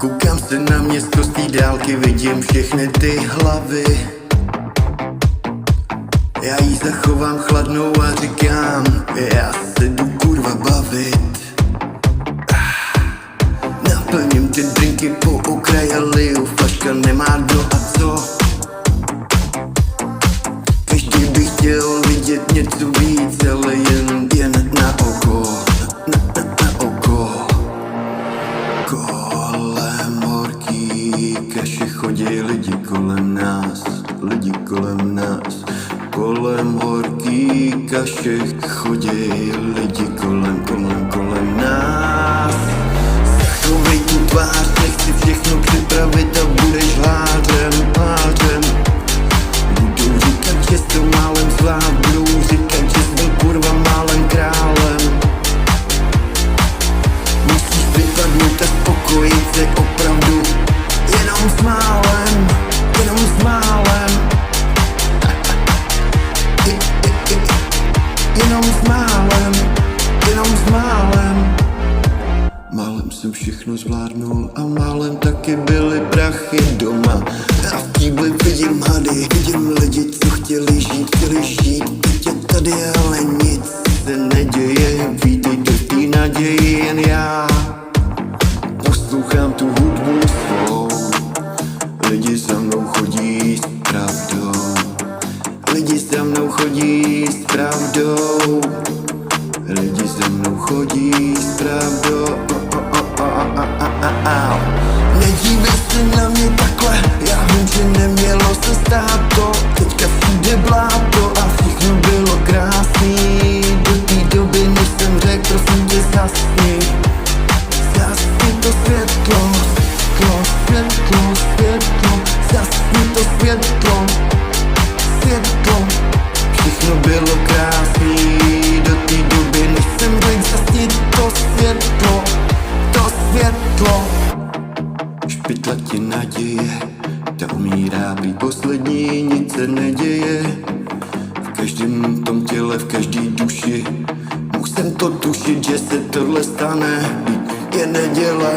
Koukám se na město z té dálky, vidím všechny ty hlavy. Já jí zachovám chladnou a říkám, já se jdu kurva bavit. Naplním ty drinky po okraji a liju, flaška nemá dno a co? Každý by chtěl vidět něco víc, ale jen na oko, na oko. Kolem horký kaše chodí lidi kolem nás, lidi kolem nás. Kolem horký kaše chodí lidi kolem nás. Zachovej tu tvář, nechci všechno připravit a budeš hářem. Budou říkat, že jsi to málem zvlád, budou říkat, že jsi byl kurva málem králem. Musíš vypadnout a spokojit se opravdu jenom s málem, jenom s málem. Jenom s málem, jenom s málem. Málem jsem všechno zvládnul a málem taky byly prachy doma. A v tíbli vidím hady, vidím lidi, co chtěli žít. Teď je tady, ale nic se neděje. Vítejte v té naději, jen já poslouchám tu hudbu svou. Lidi za mnou chodí s pravdou, lidi za mnou chodí s pravdou, lidi za mnou chodí s pravdou. Nedívej se na mě takhle, já vím, že nemělo se stát to. Teďka všude bláto a všechno bylo krásný. Do té doby, než jsem řekl, prosím tě zasni. Zasni to světlo, zasni to světlo. Všechno bylo krásný do té doby, než jsem řekl zasni to světlo. Špitla ti naděje, ta umírá být poslední, nic se neděje. V každém tom těle, v každý duši, mohl jsem to tušit, že se tohle stane, je neděle.